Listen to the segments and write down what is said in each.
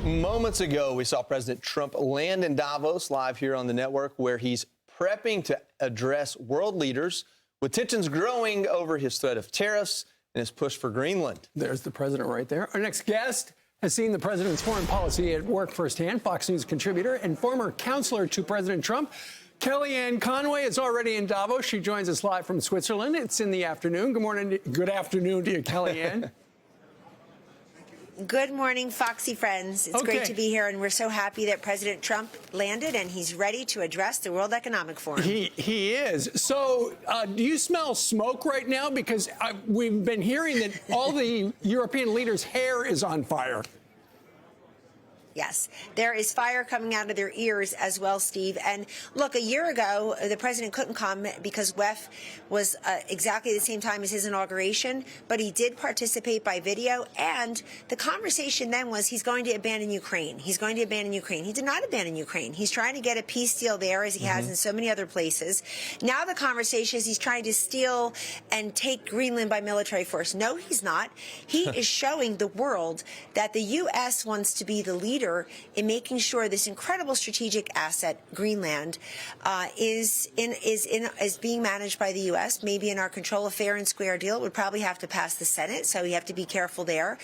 Moments ago, we saw President Trump land in Davos, live here on the network, where he's prepping to address world leaders, with tensions growing over his threat of tariffs and his push for Greenland. There's the president right there. Our next guest has seen the president's foreign policy at work firsthand. Fox News contributor and former counselor to President Trump, Kellyanne Conway, is already in Davos. She joins us live from Switzerland. It's in the afternoon. Good morning. Good afternoon to you, Kellyanne. Good morning, Foxy friends. It's great to be here, and we're so happy that President Trump landed and he's ready to address the World Economic Forum. He is. So do you smell smoke right now? Because we've been hearing that all the European leaders' hair is on fire. Yes, there is fire coming out of their ears as well, Steve. And look, a year ago, the president couldn't come because WEF was exactly the same time as his inauguration, but he did participate by video. And the conversation then was he's going to abandon Ukraine. He's going to abandon Ukraine. He did not abandon Ukraine. He's trying to get a peace deal there, as he has in so many other places. Now the conversation is he's trying to steal and take Greenland by military force. No, he's not. He is showing the world that the U.S. wants to be the leader in making sure this incredible strategic asset, Greenland, is being managed by the U.S. Maybe in our control of fair and square deal. It would probably have to pass the Senate, so we have to be careful there.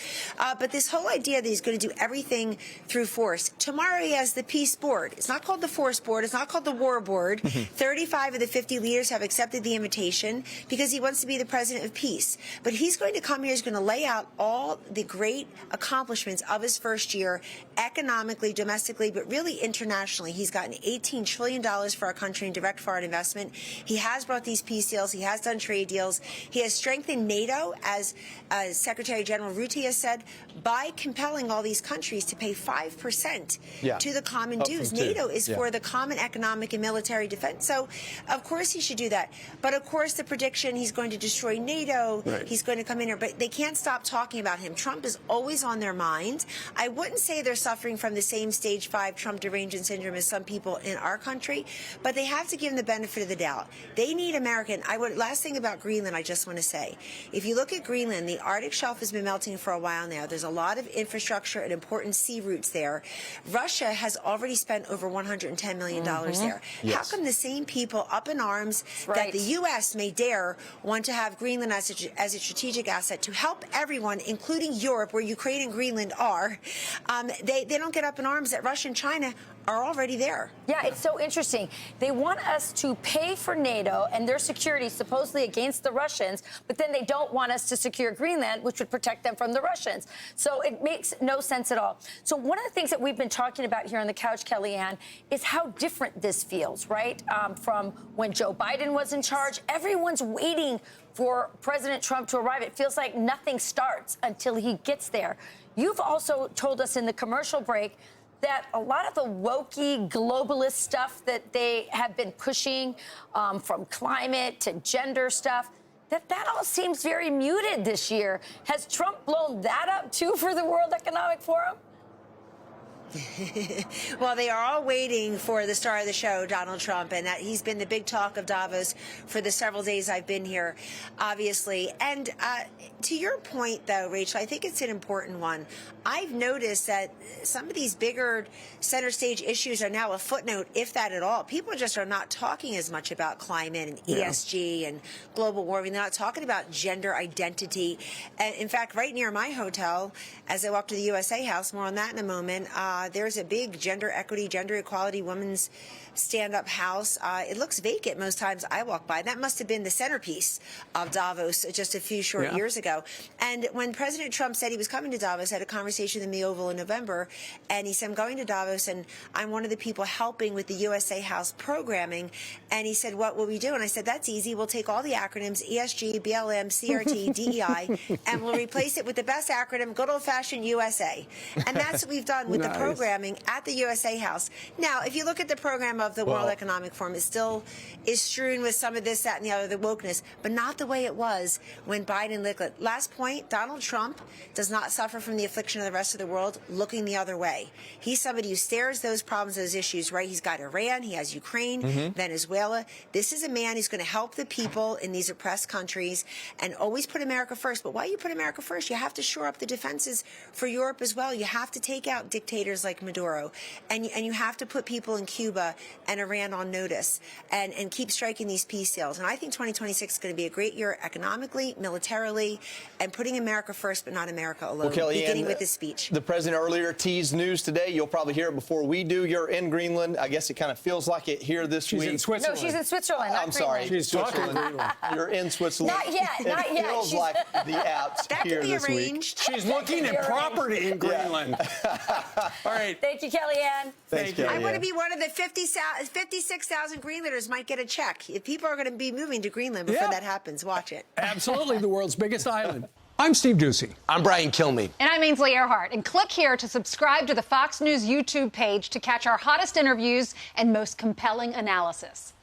But this whole idea that he's going to do everything through force. Tomorrow he has the peace board. It's not called the force board. It's not called the war board. 35 of the 50 leaders have accepted the invitation because he wants to be the president of peace. But he's going to come here. He's going to lay out all the great accomplishments of his first year, economically, domestically, but really internationally. He's gotten $18 trillion for our country in direct foreign investment. He has brought these peace deals. He has done trade deals. He has strengthened NATO, as Secretary General Rutte has said, by compelling all these countries to pay 5% to the common dues. NATO is for the common economic and military defense. So, of course, he should do that. But, of course, the prediction, he's going to destroy NATO. Right. He's going to come in here. But they can't stop talking about him. Trump is always on their mind. I wouldn't say they're suffering from the same stage 5 Trump derangement syndrome as some people in our country, but they have to give him the benefit of the doubt. They need American. Last thing about Greenland, I just want to say, if you look at Greenland, the Arctic shelf has been melting for a while now. There's a lot of infrastructure and important sea routes there. Russia has already spent over $110 million there. Yes. How come the same people up in arms that the U.S. may dare want to have Greenland as a strategic asset to help everyone, including Europe, where Ukraine and Greenland are, they don't get up in arms that Russia and China are already there. Yeah, it's so interesting. They want us to pay for NATO and their security supposedly against the Russians, but then they don't want us to secure Greenland, which would protect them from the Russians. So it makes no sense at all. So one of the things that we've been talking about here on the couch, Kellyanne, is how different this feels, right? From when Joe Biden was in charge. Everyone's waiting for President Trump to arrive. It feels like nothing starts until he gets there. You've also told us in the commercial break that a lot of the wokey globalist stuff that they have been pushing, from climate to gender stuff, that all seems very muted this year. Has Trump blown that up, too, for the World Economic Forum? Well, they are all waiting for the star of the show, Donald Trump, and that he's been the big talk of Davos for the several days I've been here, obviously. And to your point, though, Rachel, I think it's an important one. I've noticed that some of these bigger center stage issues are now a footnote, if that at all. People just are not talking as much about climate and ESG and global warming. They're not talking about gender identity. And in fact, right near my hotel, as I walk to the USA House, more on that in a moment, there's a big gender equity, gender equality women's stand-up house. It looks vacant most times I walk by. That must have been the centerpiece of Davos just a few short years ago. And when President Trump said he was coming to Davos, I had a conversation in the Oval in November, and he said, I'm going to Davos, and I'm one of the people helping with the USA House programming. And he said, what will we do? And I said, that's easy. We'll take all the acronyms, ESG, BLM, CRT, DEI, and we'll replace it with the best acronym, good old-fashioned USA. And that's what we've done with the programming at the USA House. Now, if you look at the program of the World Economic Forum, it still is strewn with some of this, that, and the other, the wokeness, but not the way it was when Biden lit it. Last point, Donald Trump does not suffer from the affliction of the rest of the world looking the other way. He's somebody who stares those problems, those issues, right? He's got Iran, he has Ukraine, Venezuela. This is a man who's going to help the people in these oppressed countries and always put America first. But why you put America first? You have to shore up the defenses for Europe as well. You have to take out dictators like Maduro, and you have to put people in Cuba and Iran on notice and keep striking these peace deals. And I think 2026 is going to be a great year economically, militarily, and putting America first, but not America alone, beginning with this speech. The president earlier teased news today. You'll probably hear it before we do. You're in Greenland. I guess it kind of feels like it here this week. She's in Switzerland. No, she's in Switzerland. I'm sorry. She's talking Greenland. You're in Switzerland. Not yet. Not yet. It feels like the Alps That here could be this week. arranged. She's looking at property in Greenland. All right. Thank you, Kellyanne. Thank you. I want to be one of the 56,000 Greenlanders might get a check. If people are going to be moving to Greenland before that happens, watch it. Absolutely, the world's biggest island. I'm Steve Ducey. I'm Brian Kilmeade. And I'm Ainsley Earhart. And click here to subscribe to the Fox News YouTube page to catch our hottest interviews and most compelling analysis.